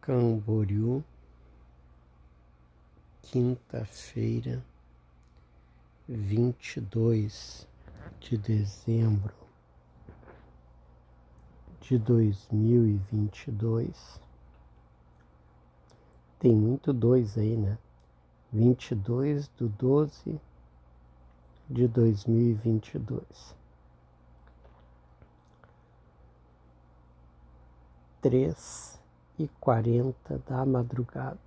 Camboriú, quinta-feira, 22 de dezembro de 2022. Tem muito 2 aí, né? 22/12/2022. 3h40 da madrugada.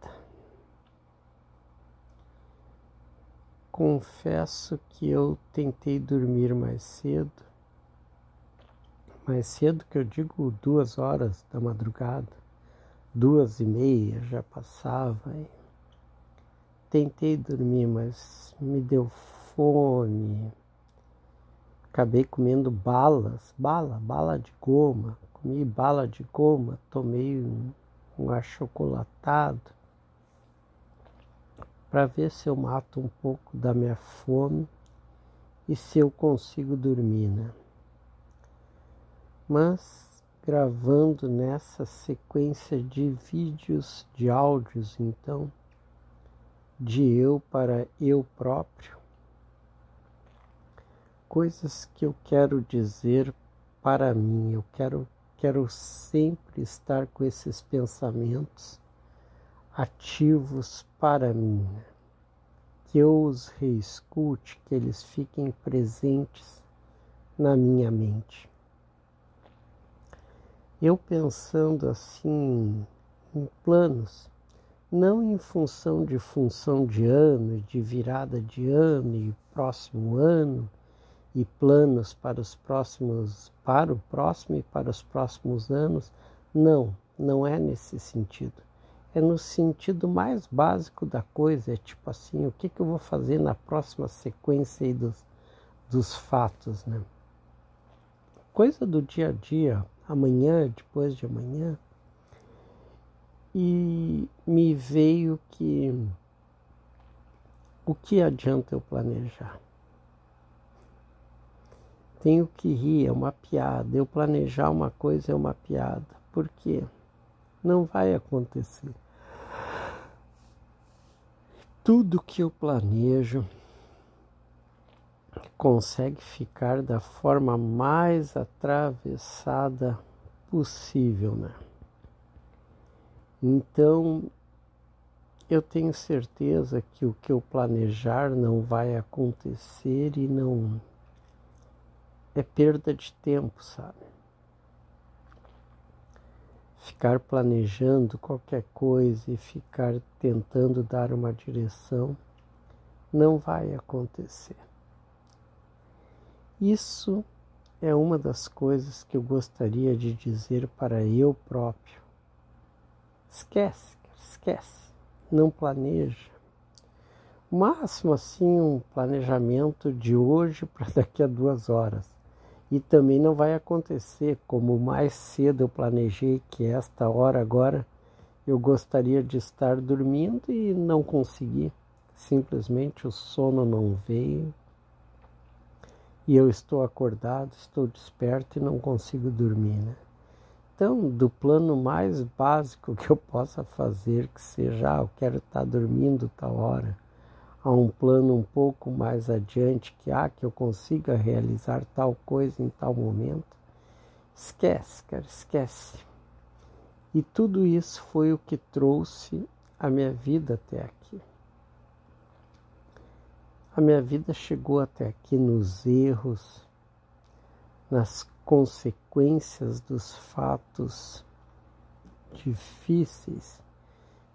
Confesso que eu tentei dormir mais cedo que eu digo 2 horas da madrugada, 2h30 já passava. Tentei dormir, mas me deu fome. Acabei comendo bala de goma. Comi bala de goma, tomei um achocolatado para ver se eu mato um pouco da minha fome e se eu consigo dormir, né? Mas gravando nessa sequência de vídeos, de áudios, então, de eu para eu próprio, coisas que eu quero dizer para mim. Eu quero sempre estar com esses pensamentos ativos para mim, né? Que eu os reescute, que eles fiquem presentes na minha mente. Eu pensando assim em planos, não em função de ano, de virada de ano e próximo ano, e planos para o próximo e para os próximos anos. Não é nesse sentido. É no sentido mais básico da coisa. É tipo assim, o que eu vou fazer na próxima sequência aí dos fatos, né? Coisa do dia a dia, amanhã, depois de amanhã. E me veio que o que adianta eu planejar? Tenho que rir, é uma piada. Eu planejar uma coisa é uma piada. Por quê? Não vai acontecer. Tudo que eu planejo consegue ficar da forma mais atravessada possível, né? Então, eu tenho certeza que o que eu planejar não vai acontecer e não é perda de tempo, sabe? Ficar planejando qualquer coisa e ficar tentando dar uma direção não vai acontecer. Isso é uma das coisas que eu gostaria de dizer para eu próprio. Esquece. Não planeja. O máximo assim um planejamento de hoje para daqui a 2 horas. E também não vai acontecer, como mais cedo eu planejei que esta hora agora eu gostaria de estar dormindo e não consegui. Simplesmente o sono não veio. E eu estou acordado, estou desperto e não consigo dormir, né? Então, do plano mais básico que eu possa fazer, que seja, eu quero estar dormindo tal hora, a um plano um pouco mais adiante, que eu consiga realizar tal coisa em tal momento. Esquece. E tudo isso foi o que trouxe a minha vida até aqui. A minha vida chegou até aqui nos erros, nas consequências dos fatos difíceis,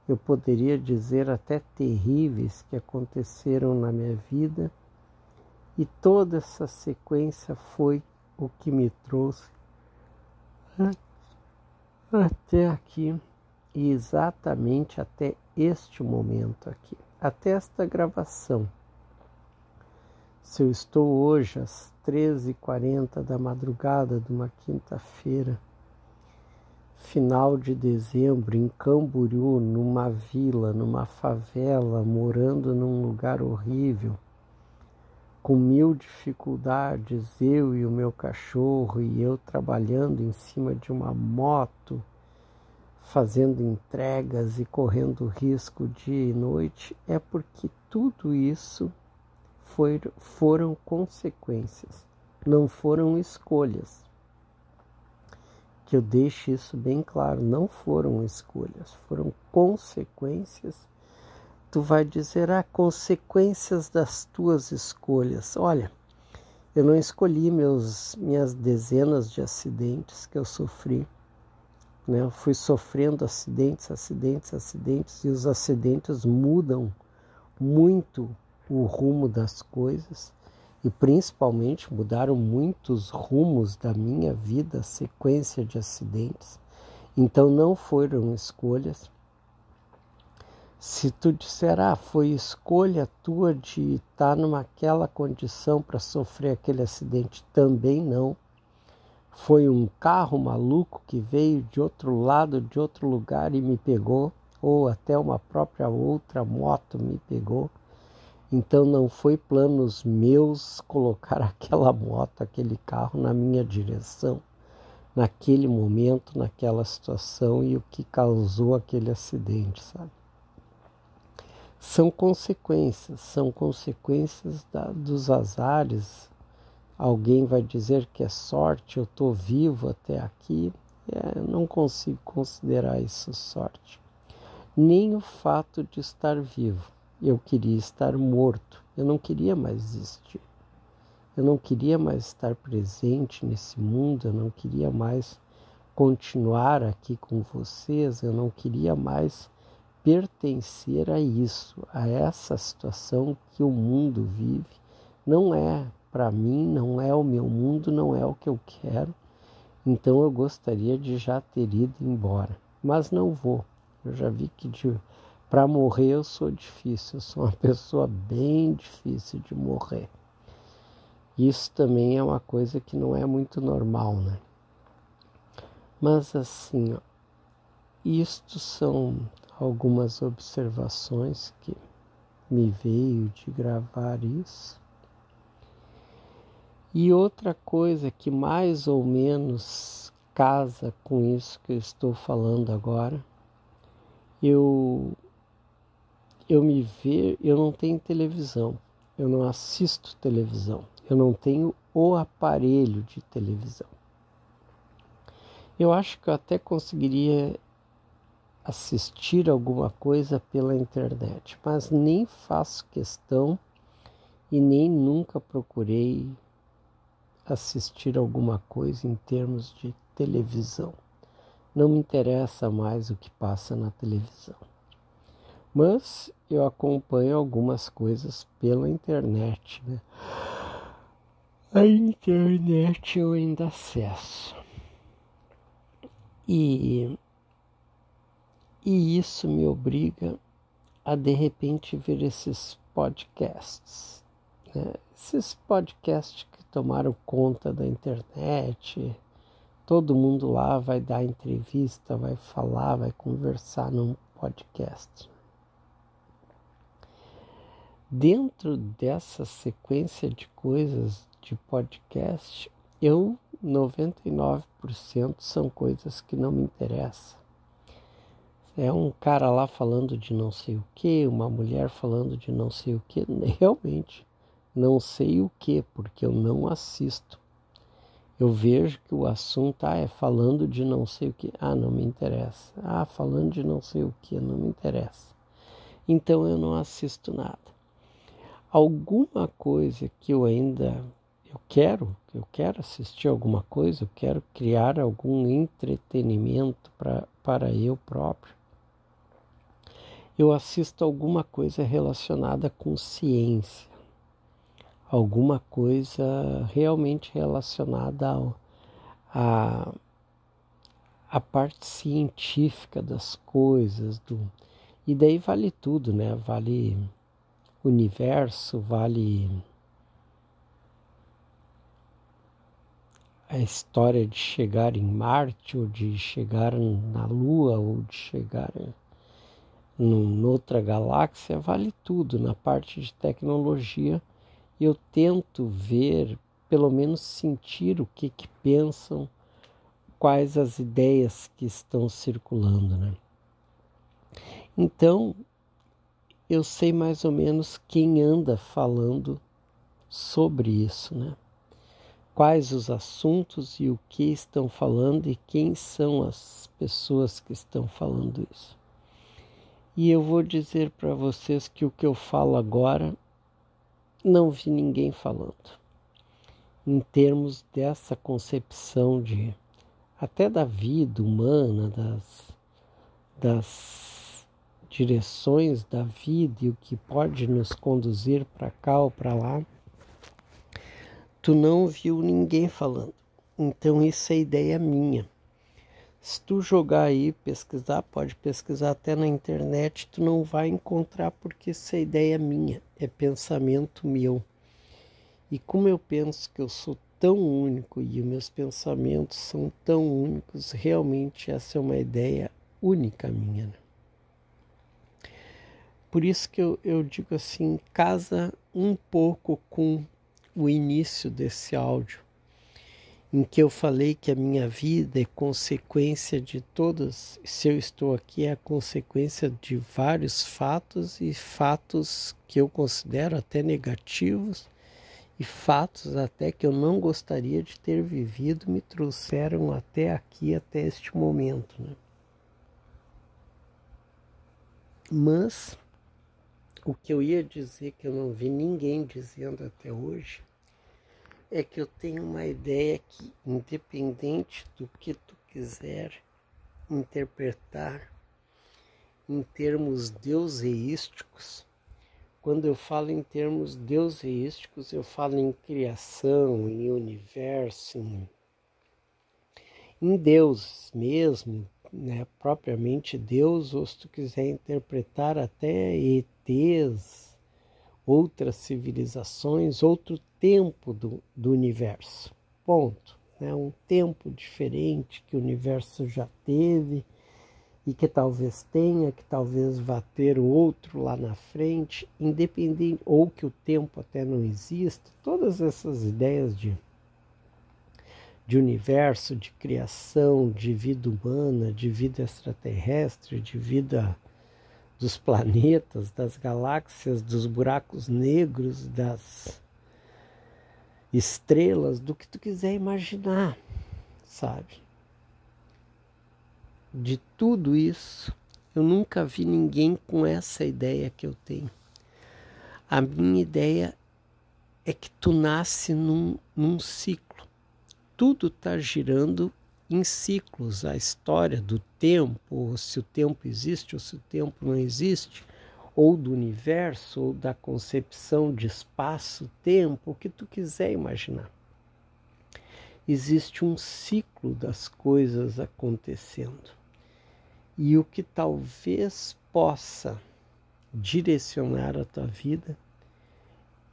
eu poderia dizer até terríveis, que aconteceram na minha vida, e toda essa sequência foi o que me trouxe até aqui, e exatamente até este momento aqui, até esta gravação. Se eu estou hoje às 13h40 da madrugada de uma quinta-feira, final de dezembro, em Camboriú, numa vila, numa favela, morando num lugar horrível, com 1000 dificuldades, eu e o meu cachorro, e eu trabalhando em cima de uma moto, fazendo entregas e correndo risco dia e noite, é porque tudo isso foram consequências, não foram escolhas. Que eu deixe isso bem claro, não foram escolhas, foram consequências. Tu vai dizer, consequências das tuas escolhas. Olha, eu não escolhi minhas dezenas de acidentes que eu sofri, né? Eu fui sofrendo acidentes, e os acidentes mudam muito o rumo das coisas e principalmente mudaram muitos rumos da minha vida, sequência de acidentes. Então não foram escolhas. Se tu disser, foi escolha tua de estar naquela condição para sofrer aquele acidente, também não. Foi um carro maluco que veio de outro lado, de outro lugar e me pegou, ou até uma própria outra moto me pegou. Então não foi planos meus colocar aquela moto, aquele carro na minha direção, naquele momento, naquela situação e o que causou aquele acidente, sabe? São consequências dos azares. Alguém vai dizer que é sorte, eu estou vivo até aqui. Eu não consigo considerar isso sorte. Nem o fato de estar vivo. Eu queria estar morto, eu não queria mais existir. Eu não queria mais estar presente nesse mundo, eu não queria mais continuar aqui com vocês, eu não queria mais pertencer a isso, a essa situação que o mundo vive. Não é para mim, não é o meu mundo, não é o que eu quero. Então eu gostaria de já ter ido embora, mas não vou. Eu já vi que para morrer eu sou difícil, eu sou uma pessoa bem difícil de morrer. Isso também é uma coisa que não é muito normal, né? Mas assim, isto são algumas observações que me veio de gravar isso. E outra coisa que mais ou menos casa com isso que eu estou falando agora, eu não tenho televisão, eu não assisto televisão, eu não tenho o aparelho de televisão. Eu acho que eu até conseguiria assistir alguma coisa pela internet, mas nem faço questão e nem nunca procurei assistir alguma coisa em termos de televisão. Não me interessa mais o que passa na televisão. Mas eu acompanho algumas coisas pela internet, né? A internet eu ainda acesso. E isso me obriga a de repente ver esses podcasts, né? Esses podcasts que tomaram conta da internet, todo mundo lá vai dar entrevista, vai falar, vai conversar num podcast. Dentro dessa sequência de coisas de podcast, 99% são coisas que não me interessam. É um cara lá falando de não sei o que, uma mulher falando de não sei o que, realmente não sei o que, porque eu não assisto. Eu vejo que o assunto é falando de não sei o que, não me interessa. Falando de não sei o que, não me interessa. Então eu não assisto nada. Alguma coisa que eu quero assistir alguma coisa, eu quero criar algum entretenimento para eu próprio. Eu assisto alguma coisa relacionada com ciência, alguma coisa realmente relacionada à parte científica das coisas. E daí vale tudo, né? Vale universo, vale a história de chegar em Marte, ou de chegar na Lua, ou de chegar noutra galáxia, vale tudo. Na parte de tecnologia, eu tento ver, pelo menos sentir o que pensam quais as ideias que estão circulando, né? Então, eu sei mais ou menos quem anda falando sobre isso, né? Quais os assuntos e o que estão falando e quem são as pessoas que estão falando isso. E eu vou dizer para vocês que o que eu falo agora, não vi ninguém falando. Em termos dessa concepção de até da vida humana, das direções da vida e o que pode nos conduzir para cá ou para lá, tu não viu ninguém falando. Então isso é ideia minha. Se tu jogar aí, pesquisar, pode pesquisar até na internet, tu não vai encontrar porque isso é ideia minha, é pensamento meu. E como eu penso que eu sou tão único e os meus pensamentos são tão únicos, realmente essa é uma ideia única minha, né? Por isso que eu digo assim, casa um pouco com o início desse áudio, em que eu falei que a minha vida é consequência de todas, se eu estou aqui, é a consequência de vários fatos e fatos que eu considero até negativos e fatos até que eu não gostaria de ter vivido me trouxeram até aqui, até este momento, né? Mas o que eu ia dizer, que eu não vi ninguém dizendo até hoje, é que eu tenho uma ideia que, independente do que tu quiser interpretar em termos deuseísticos, quando eu falo em termos deuseísticos, eu falo em criação, em universo, em Deus mesmo, né? Propriamente Deus, ou se tu quiser interpretar até ETs, outras civilizações, outro tempo do universo. Ponto. Né? Um tempo diferente que o universo já teve e que talvez tenha, que talvez vá ter outro lá na frente, independente, ou que o tempo até não exista. Todas essas ideias de universo, de criação, de vida humana, de vida extraterrestre, de vida dos planetas, das galáxias, dos buracos negros, das estrelas, do que tu quiser imaginar, sabe? De tudo isso, eu nunca vi ninguém com essa ideia que eu tenho. A minha ideia é que tu nasce num ciclo. Tudo está girando em ciclos. A história do tempo, ou se o tempo existe ou se o tempo não existe, ou do universo, ou da concepção de espaço-tempo, o que tu quiser imaginar. Existe um ciclo das coisas acontecendo. E o que talvez possa direcionar a tua vida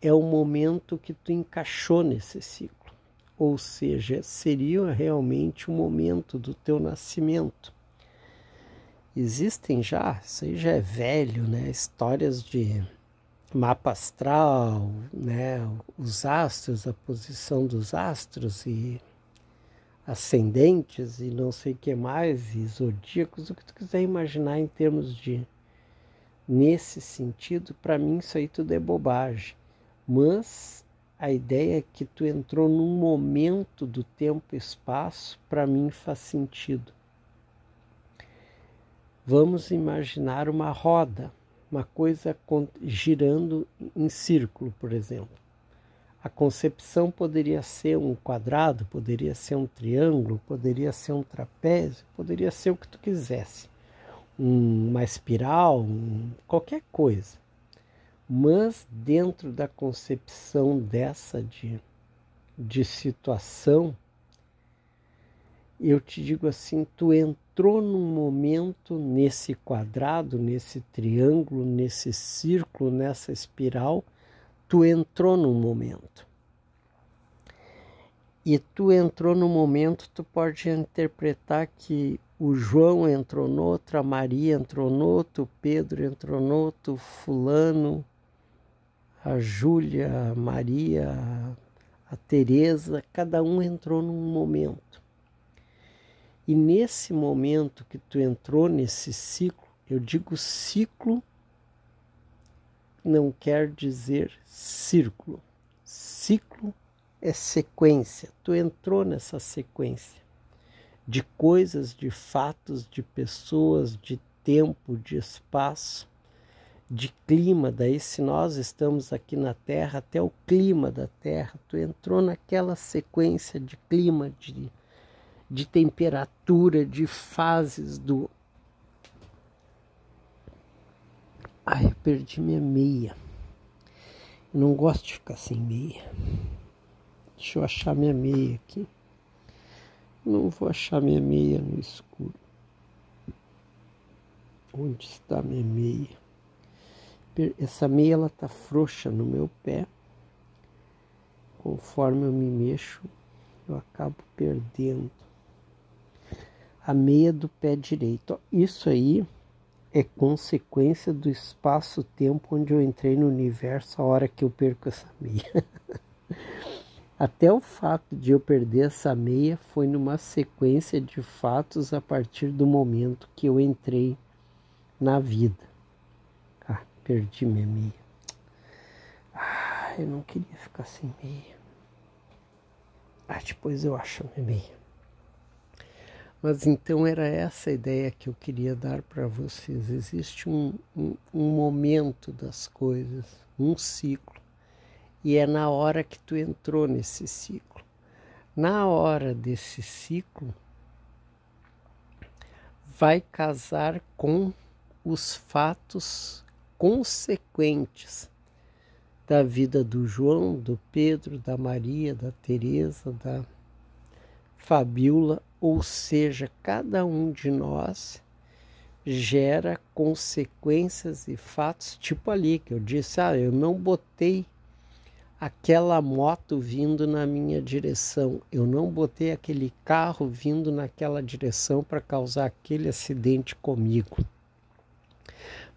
é o momento que tu encaixou nesse ciclo. Ou seja, seria realmente o momento do teu nascimento. Existem já, isso aí já é velho, né? Histórias de mapa astral, né? Os astros, a posição dos astros e ascendentes e não sei o que mais, e zodíacos, o que tu quiser imaginar em termos de... Nesse sentido, para mim isso aí tudo é bobagem. Mas a ideia é que tu entrou num momento do tempo e espaço, para mim faz sentido. Vamos imaginar uma roda, uma coisa girando em círculo, por exemplo. A concepção poderia ser um quadrado, poderia ser um triângulo, poderia ser um trapézio, poderia ser o que tu quisesse. Uma espiral, qualquer coisa. Mas dentro da concepção dessa de situação, eu te digo assim, tu entrou num momento nesse quadrado, nesse triângulo, nesse círculo, nessa espiral, tu entrou num momento. E tu entrou num momento, tu pode interpretar que o João entrou no outro, a Maria entrou no outro, o Pedro entrou no outro, fulano, a Júlia, a Maria, a Teresa, cada um entrou num momento. E nesse momento que tu entrou nesse ciclo, eu digo ciclo, não quer dizer círculo. Ciclo é sequência. Tu entrou nessa sequência de coisas, de fatos, de pessoas, de tempo, de espaço, de clima. Daí, se nós estamos aqui na Terra, até o clima da Terra, tu entrou naquela sequência de clima, de temperatura, de fases do... Ai, eu perdi minha meia. Eu não gosto de ficar sem meia. Deixa eu achar minha meia aqui. Não vou achar minha meia no escuro. Onde está minha meia? Essa meia, ela tá frouxa no meu pé. Conforme eu me mexo, eu acabo perdendo. A meia do pé direito. Isso aí é consequência do espaço-tempo onde eu entrei no universo a hora que eu perco essa meia. Até o fato de eu perder essa meia foi numa sequência de fatos a partir do momento que eu entrei na vida. Ah, perdi minha meia. Ah, eu não queria ficar sem meia. Ah, depois eu acho minha meia. Mas então era essa a ideia que eu queria dar para vocês. Existe um momento das coisas, um ciclo. E é na hora que tu entrou nesse ciclo. Na hora desse ciclo, vai casar com os fatos consequentes da vida do João, do Pedro, da Maria, da Teresa, da Fabiola, ou seja, cada um de nós gera consequências e fatos, tipo ali que eu disse, eu não botei aquela moto vindo na minha direção, eu não botei aquele carro vindo naquela direção para causar aquele acidente comigo.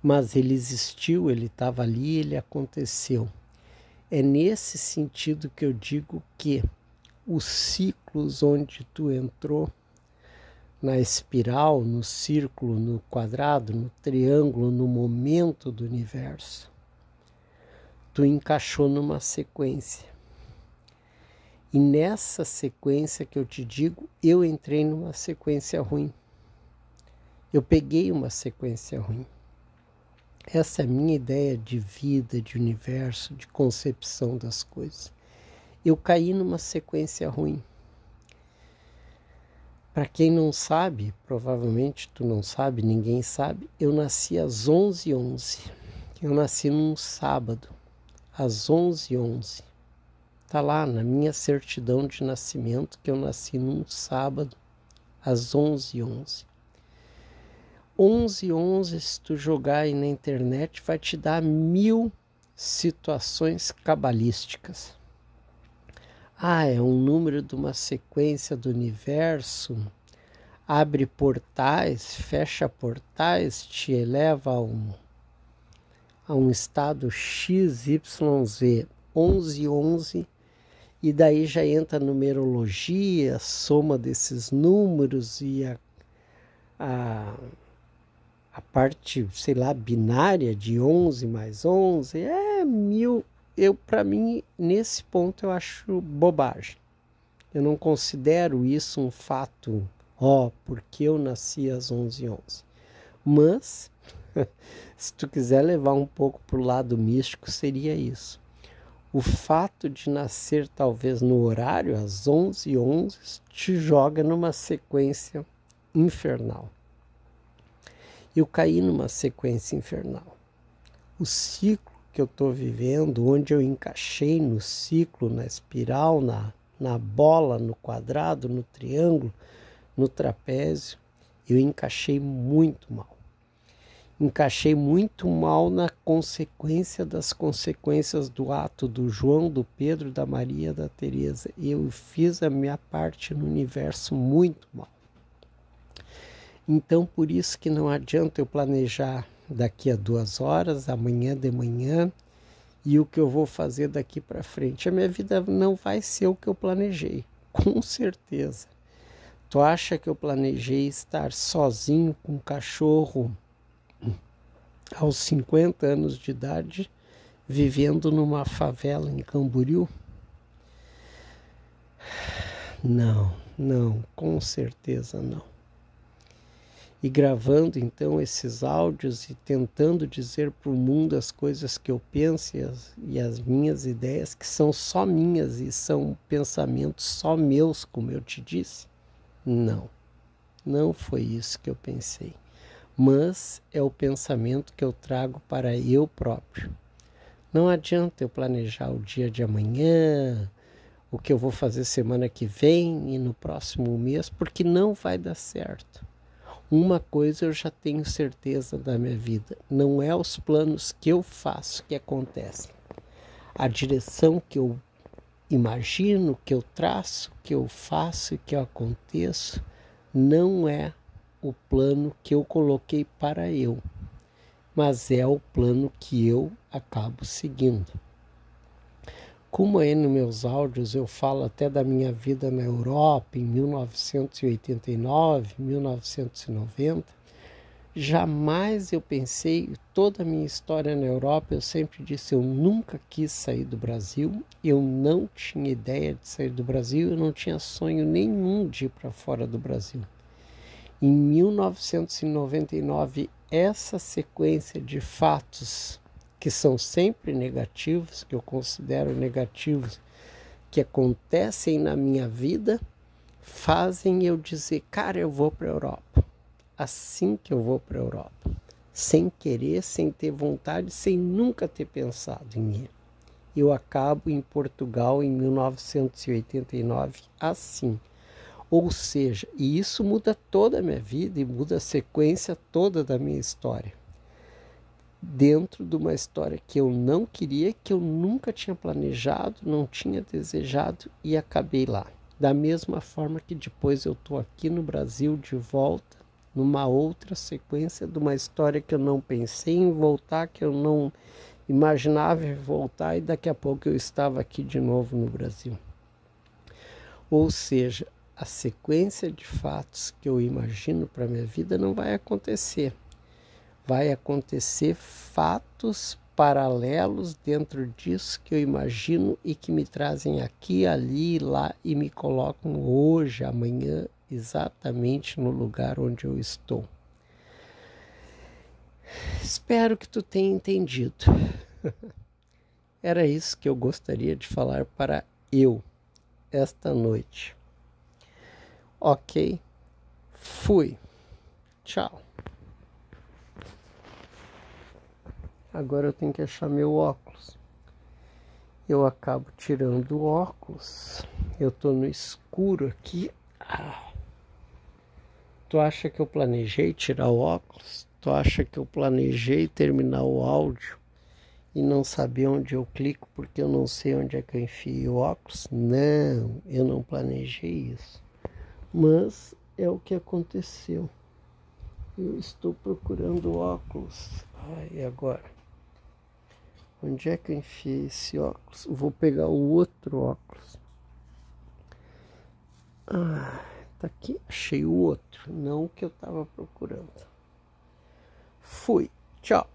Mas ele existiu, ele estava ali, ele aconteceu. É nesse sentido que eu digo que os ciclos onde tu entrou, na espiral, no círculo, no quadrado, no triângulo, no momento do universo, tu encaixou numa sequência. E nessa sequência que eu te digo, eu entrei numa sequência ruim. Eu peguei uma sequência ruim. Essa é a minha ideia de vida, de universo, de concepção das coisas. Eu caí numa sequência ruim. Para quem não sabe, provavelmente tu não sabe, ninguém sabe, eu nasci às 11h11. Eu nasci num sábado, às 11h11. Está lá na minha certidão de nascimento que eu nasci num sábado, às 11h11. 11h11, se tu jogar aí na internet, vai te dar 1000 situações cabalísticas. É um número de uma sequência do universo, abre portais, fecha portais, te eleva a um estado XYZ, 11h11, e daí já entra a numerologia, a soma desses números e a parte, sei lá, binária de 11 mais 11, 1000. Para mim, nesse ponto, eu acho bobagem. Eu não considero isso um fato, porque eu nasci às 11h11. Mas, se tu quiser levar um pouco para o lado místico, seria isso. O fato de nascer talvez no horário, às 11h11, te joga numa sequência infernal. Eu caí numa sequência infernal. O ciclo que eu estou vivendo, onde eu encaixei no ciclo, na espiral, na bola, no quadrado, no triângulo, no trapézio, eu encaixei muito mal. Encaixei muito mal na consequência das consequências do ato do João, do Pedro, da Maria, da Teresa. Eu fiz a minha parte no universo muito mal. Então, por isso que não adianta eu planejar daqui a 2 horas, amanhã de manhã, e o que eu vou fazer daqui para frente. A minha vida não vai ser o que eu planejei, com certeza. Tu acha que eu planejei estar sozinho com um cachorro aos 50 anos de idade, vivendo numa favela em Camboriú? Não, não, com certeza não. E gravando então esses áudios e tentando dizer para o mundo as coisas que eu penso e as minhas ideias, que são só minhas e são pensamentos só meus, como eu te disse? Não, não foi isso que eu pensei. Mas é o pensamento que eu trago para eu próprio. Não adianta eu planejar o dia de amanhã, o que eu vou fazer semana que vem e no próximo mês, porque não vai dar certo. Uma coisa eu já tenho certeza da minha vida, não é os planos que eu faço que acontecem. A direção que eu imagino, que eu traço, que eu faço e que eu aconteço, não é o plano que eu coloquei para eu, mas é o plano que eu acabo seguindo. Como aí nos meus áudios eu falo até da minha vida na Europa em 1989, 1990, jamais eu pensei, toda a minha história na Europa, eu sempre disse, eu nunca quis sair do Brasil, eu não tinha ideia de sair do Brasil, eu não tinha sonho nenhum de ir para fora do Brasil. Em 1999, essa sequência de fatos que são sempre negativos, que eu considero negativos, que acontecem na minha vida, fazem eu dizer, cara, eu vou para a Europa. Assim que eu vou para a Europa. Sem querer, sem ter vontade, sem nunca ter pensado em ir. Eu acabo em Portugal em 1989 assim. Ou seja, e isso muda toda a minha vida e muda a sequência toda da minha história. Dentro de uma história que eu não queria, que eu nunca tinha planejado, não tinha desejado e acabei lá. Da mesma forma que depois eu estou aqui no Brasil de volta, numa outra sequência de uma história que eu não pensei em voltar, que eu não imaginava voltar e daqui a pouco eu estava aqui de novo no Brasil. Ou seja, a sequência de fatos que eu imagino para a minha vida não vai acontecer. Vai acontecer fatos paralelos dentro disso que eu imagino e que me trazem aqui, ali, lá e me colocam hoje, amanhã, exatamente no lugar onde eu estou. Espero que tu tenha entendido. Era isso que eu gostaria de falar para eu esta noite. Ok? Fui. Tchau. Agora eu tenho que achar meu óculos. Eu acabo tirando o óculos. Eu tô no escuro aqui. Tu acha que eu planejei tirar o óculos? Tu acha que eu planejei terminar o áudio e não saber onde eu clico porque eu não sei onde é que eu enfio o óculos? Não, eu não planejei isso. Mas é o que aconteceu. Eu estou procurando óculos. E agora? Onde é que eu enfiei esse óculos? Eu vou pegar o outro óculos. Tá aqui. Achei o outro. Não o que eu estava procurando. Fui. Tchau.